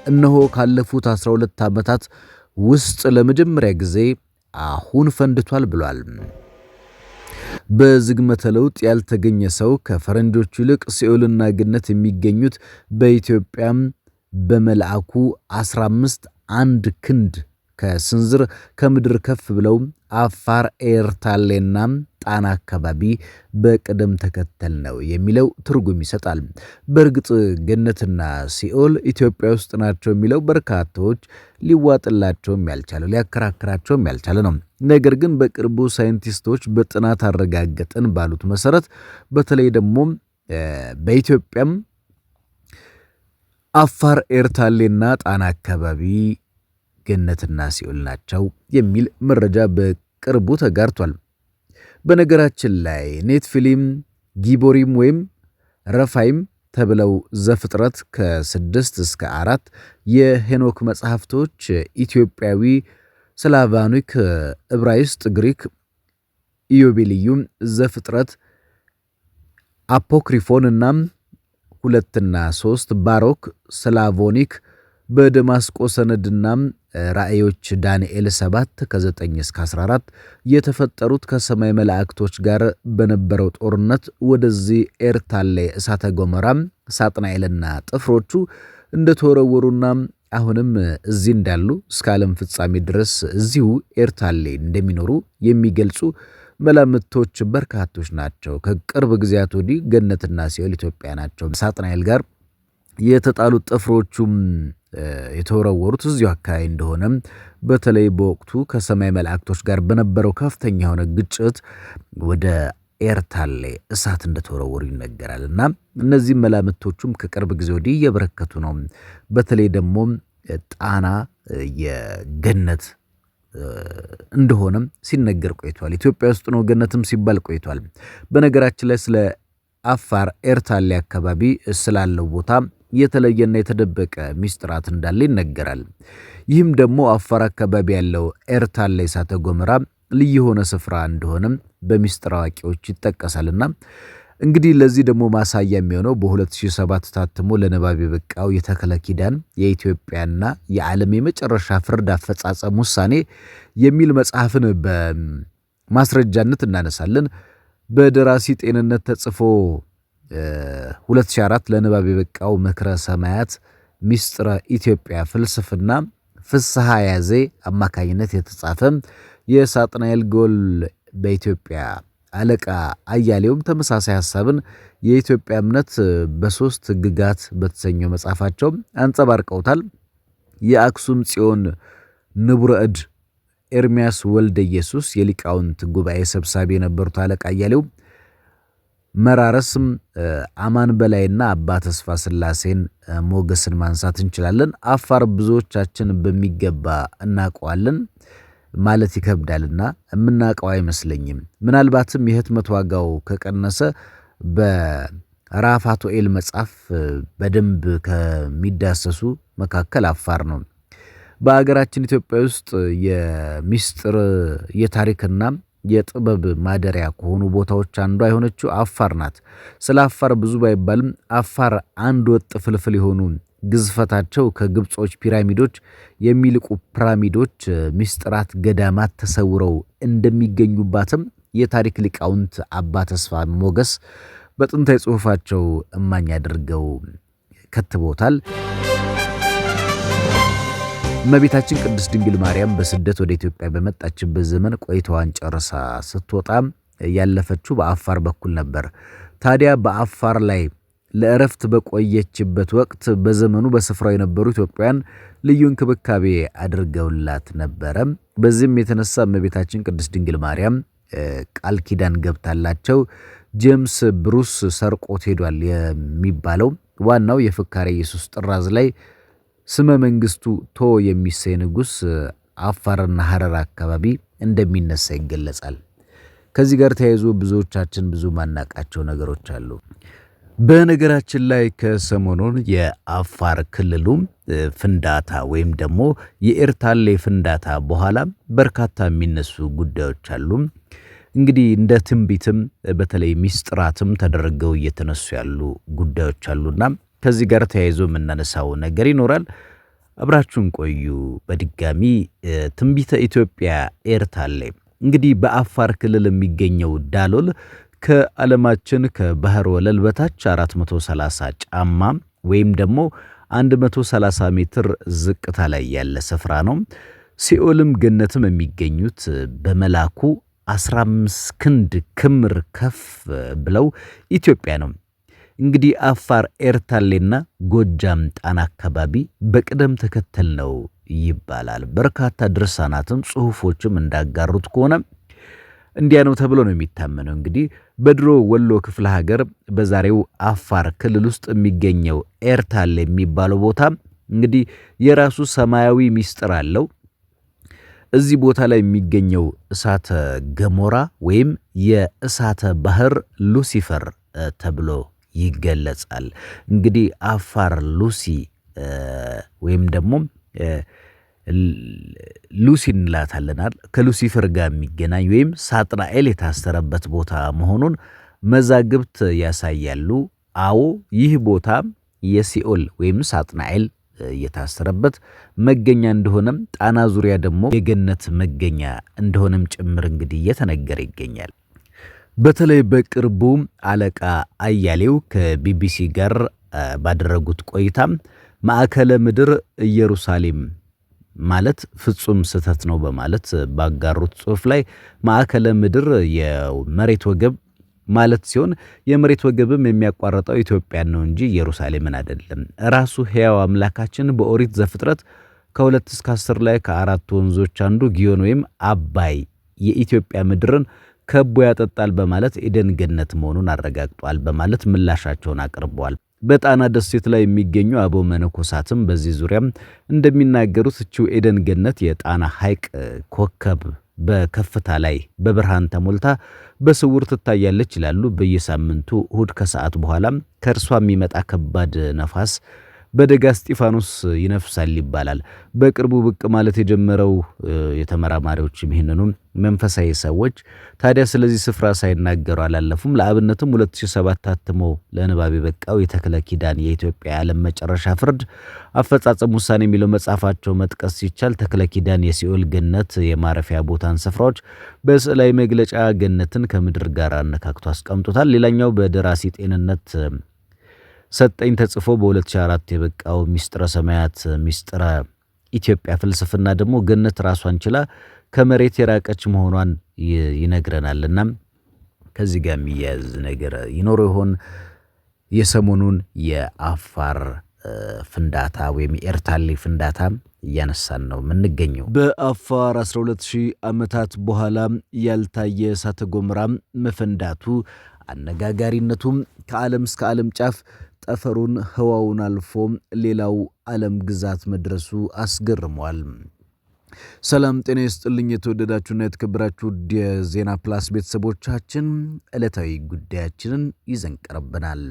እነሆ ካለፉት 12 ዓመታት ውስጥ ለመጀመሪያ ጊዜ አሁን ፈንድቷል ብሏል። በዝግመተ ለውጥ ያልተገኘ ሰው ከፈረንጆቹ ይልቅ ሲኦልና ገነት የሚገኙት በኢትዮጵያም በመልአኩ 15 አንድ ክንድ ከስንዝር ከምድር ከፍ ብለው አፋር፣ ኤርታሌና ጣና አካባቢ በቅደም ተከተል ነው የሚለው ትርጉም ይሰጣል። በእርግጥ ገነትና ሲኦል ኢትዮጵያ ውስጥ ናቸው የሚለው በርካታዎች ሊዋጥላቸውም ያልቻለ ሊያከራክራቸውም ያልቻለ ነው። ነገር ግን በቅርቡ ሳይንቲስቶች በጥናት አረጋገጠን ባሉት መሰረት በተለይ ደግሞ በኢትዮጵያም አፋር፣ ኤርታሌና ጣና አካባቢ ገነትና ሲኦል ናቸው የሚል መረጃ በቅርቡ ተጋርቷል። በነገራችን ላይ ኔትፊሊም፣ ጊቦሪም ወይም ረፋይም ተብለው ዘፍጥረት ከ6 እስከ 4 የሄኖክ መጽሐፍቶች ኢትዮጵያዊ፣ ስላቫኒክ፣ ዕብራይስጥ፣ ግሪክ፣ ኢዮቤልዩም፣ ዘፍጥረት፣ አፖክሪፎን እና 2 እና 3 ባሮክ፣ ስላቮኒክ፣ በደማስቆ ሰነድና ራእዮች ዳንኤል 7 ከ9 እስከ 14 የተፈጠሩት ከሰማይ መላእክቶች ጋር በነበረው ጦርነት ወደዚህ ኤርታሌ እሳተ ገሞራ ሳጥናኤልና ጥፍሮቹ እንደተወረወሩና አሁንም እዚህ እንዳሉ እስከ ዓለም ፍጻሜ ድረስ እዚሁ ኤርታሌ እንደሚኖሩ የሚገልጹ መላምቶች በርካቶች ናቸው። ከቅርብ ጊዜያት ወዲህ ገነትና ሲኦል ኢትዮጵያ ናቸው። ሳጥናኤል ጋር የተጣሉት ጥፍሮቹም የተወረወሩት እዚሁ አካባቢ እንደሆነ በተለይ በወቅቱ ከሰማይ መላእክቶች ጋር በነበረው ከፍተኛ የሆነ ግጭት ወደ ኤርታሌ እሳት እንደተወረወሩ ይነገራልና እነዚህ መላምቶቹም ከቅርብ ጊዜ ወዲህ እየበረከቱ ነው። በተለይ ደግሞ ጣና የገነት እንደሆነም ሲነገር ቆይቷል። ኢትዮጵያ ውስጥ ነው ገነትም ሲባል ቆይቷል። በነገራችን ላይ ስለ አፋር ኤርታሌ አካባቢ ስላለው ቦታ የተለየና የተደበቀ ሚስጥራት እንዳለ ይነገራል። ይህም ደግሞ አፋር አካባቢ ያለው ኤርታሌ እሳተ ገሞራ ልዩ የሆነ ስፍራ እንደሆነም በሚስጥር አዋቂዎች ይጠቀሳልና እንግዲህ ለዚህ ደግሞ ማሳያ የሚሆነው በ2007 ታትሞ ለንባብ የበቃው የተክለ ኪዳን የኢትዮጵያና የዓለም የመጨረሻ ፍርድ አፈጻጸም ውሳኔ የሚል መጽሐፍን በማስረጃነት እናነሳለን። በደራሲ ጤንነት ተጽፎ 2004 ለንባብ የበቃው ምክረ ሰማያት ሚስጥረ ኢትዮጵያ ፍልስፍና ፍስሐ ያዜ አማካኝነት የተጻፈ የሳጥናኤል ጎል በኢትዮጵያ አለቃ አያሌውም ተመሳሳይ ሐሳብን የኢትዮጵያ እምነት በሶስት ግጋት በተሰኘው መጽሐፋቸው አንጸባርቀውታል። የአክሱም ጽዮን ንቡረ እድ ኤርሚያስ ወልደ ኢየሱስ የሊቃውንት ጉባኤ ሰብሳቢ የነበሩት አለቃ አያሌው መራረስም አማን በላይና አባ ተስፋ ስላሴን ሞገስን ማንሳት እንችላለን። አፋር ብዙዎቻችን በሚገባ እናውቀዋለን ማለት ይከብዳልና የምናውቀው አይመስለኝም። ምናልባትም የህትመት ዋጋው ከቀነሰ በራፋቶኤል መጽሐፍ በደንብ ከሚዳሰሱ መካከል አፋር ነው። በአገራችን ኢትዮጵያ ውስጥ የሚስጥር የታሪክና የጥበብ ማደሪያ ከሆኑ ቦታዎች አንዷ የሆነችው አፋር ናት። ስለ አፋር ብዙ ባይባልም አፋር አንድ ወጥ ፍልፍል የሆኑ ግዝፈታቸው ከግብጾች ፒራሚዶች የሚልቁ ፒራሚዶች፣ ሚስጥራት፣ ገዳማት ተሰውረው እንደሚገኙባትም የታሪክ ሊቃውንት አባ ተስፋ ሞገስ በጥንታዊ ጽሑፋቸው እማኝ አድርገው ከትቦታል። እመቤታችን ቅድስት ድንግል ማርያም በስደት ወደ ኢትዮጵያ በመጣችበት ዘመን ቆይታዋን ጨርሳ ስትወጣ ያለፈችው በአፋር በኩል ነበር። ታዲያ በአፋር ላይ ለእረፍት በቆየችበት ወቅት በዘመኑ በስፍራው የነበሩ ኢትዮጵያውያን ልዩ እንክብካቤ አድርገውላት ነበረ። በዚህም የተነሳ እመቤታችን ቅድስት ድንግል ማርያም ቃል ኪዳን ገብታላቸው ጄምስ ብሩስ ሰርቆት ሄዷል የሚባለው ዋናው የፍካሬ ኢየሱስ ጥራዝ ላይ ስመ መንግስቱ ቶ የሚሰይ ንጉስ አፋርና ሐረር አካባቢ እንደሚነሳ ይገለጻል። ከዚህ ጋር ተያይዞ ብዙዎቻችን ብዙ ማናቃቸው ነገሮች አሉ። በነገራችን ላይ ከሰሞኑን የአፋር ክልሉ ፍንዳታ ወይም ደግሞ የኤርታሌ ፍንዳታ በኋላ በርካታ የሚነሱ ጉዳዮች አሉ። እንግዲህ እንደ ትንቢትም በተለይ ሚስጥራትም ተደረገው እየተነሱ ያሉ ጉዳዮች አሉና ከዚህ ጋር ተያይዞ የምናነሳው ነገር ይኖራል። አብራችሁን ቆዩ። በድጋሚ ትንቢተ ኢትዮጵያ ኤርታሌ እንግዲህ በአፋር ክልል የሚገኘው ዳሎል ከዓለማችን ከባህር ወለል በታች 430 ጫማ ወይም ደግሞ 130 ሜትር ዝቅታ ላይ ያለ ስፍራ ነው። ሲኦልም ገነትም የሚገኙት በመላኩ 15 ክንድ ክምር ከፍ ብለው ኢትዮጵያ ነው። እንግዲህ አፋር ኤርታሌና ጎጃም ጣና አካባቢ በቅደም ተከተል ነው ይባላል። በርካታ ድርሳናትም ጽሑፎችም እንዳጋሩት ከሆነ እንዲያ ነው ተብሎ ነው የሚታመነው። እንግዲህ በድሮ ወሎ ክፍለ ሀገር በዛሬው አፋር ክልል ውስጥ የሚገኘው ኤርታሌ የሚባለው ቦታ እንግዲህ የራሱ ሰማያዊ ሚስጥር አለው። እዚህ ቦታ ላይ የሚገኘው እሳተ ገሞራ ወይም የእሳተ ባህር ሉሲፈር ተብሎ ይገለጻል። እንግዲህ አፋር ሉሲ ወይም ደግሞ ሉሲ እንላታለናል ከሉሲፈር ጋር የሚገናኝ ወይም ሳጥናኤል የታሰረበት ቦታ መሆኑን መዛግብት ያሳያሉ። አዎ ይህ ቦታ የሲኦል ወይም ሳጥናኤል የታሰረበት መገኛ እንደሆነም ጣና ዙሪያ ደግሞ የገነት መገኛ እንደሆነም ጭምር እንግዲህ እየተነገረ ይገኛል። በተለይ በቅርቡ አለቃ አያሌው ከቢቢሲ ጋር ባደረጉት ቆይታ ማዕከለ ምድር ኢየሩሳሌም ማለት ፍጹም ስህተት ነው በማለት ባጋሩት ጽሑፍ ላይ ማዕከለ ምድር የመሬት ወገብ ማለት ሲሆን የመሬት ወገብም የሚያቋርጠው ኢትዮጵያን ነው እንጂ ኢየሩሳሌምን አይደለም። ራሱ ሕያው አምላካችን በኦሪት ዘፍጥረት ከ2 እስከ 10 ላይ ከአራት ወንዞች አንዱ ጊዮን ወይም አባይ የኢትዮጵያ ምድርን ከቦ ያጠጣል በማለት ኤደን ገነት መሆኑን አረጋግጧል በማለት ምላሻቸውን አቅርበዋል። በጣና ደሴት ላይ የሚገኙ አበው መነኮሳትም በዚህ ዙሪያም እንደሚናገሩት እቺው ኤደን ገነት የጣና ሐይቅ ኮከብ በከፍታ ላይ በብርሃን ተሞልታ በስውር ትታያለች ይላሉ። በየሳምንቱ እሁድ ከሰዓት በኋላም ከእርሷ የሚመጣ ከባድ ነፋስ በደጋ እስጢፋኖስ ይነፍሳል ይባላል። በቅርቡ ብቅ ማለት የጀመረው የተመራማሪዎችም ይህንኑ መንፈሳዊ ሰዎች ታዲያ ስለዚህ ስፍራ ሳይናገሩ አላለፉም። ለአብነትም 2007 ታትሞ ለንባብ የበቃው የተክለ ኪዳን የኢትዮጵያ የዓለም መጨረሻ ፍርድ አፈጻጸም ውሳኔ የሚለው መጽሐፋቸው መጥቀስ ሲቻል ተክለ ኪዳን የሲኦል ገነት የማረፊያ ቦታን ስፍራዎች በስዕላዊ መግለጫ ገነትን ከምድር ጋር አነካክቶ አስቀምጦታል። ሌላኛው በደራሲ ጤንነት ሰጠኝ ተጽፎ በ2004 የበቃው ሚስጥረ ሰማያት ሚስጥረ ኢትዮጵያ ፍልስፍና ደግሞ ገነት ራሷን ችላ ከመሬት የራቀች መሆኗን ይነግረናልና ከዚህ ጋር የሚያያዝ ነገር ይኖር ይሆን? የሰሞኑን የአፋር ፍንዳታ ወይም የኤርታሌ ፍንዳታ እያነሳን ነው የምንገኘው። በአፋር 12000 ዓመታት በኋላ ያልታየ እሳተ ገሞራ መፈንዳቱ አነጋጋሪነቱም ከዓለም እስከ ዓለም ጫፍ ጠፈሩን ህዋውን አልፎ ሌላው ዓለም ግዛት መድረሱ አስገርሟል። ሰላም ጤና ይስጥልኝ። የተወደዳችሁና የተከበራችሁ የዜና ፕላስ ቤተሰቦቻችን ዕለታዊ ጉዳያችንን ይዘን ቀርበናል።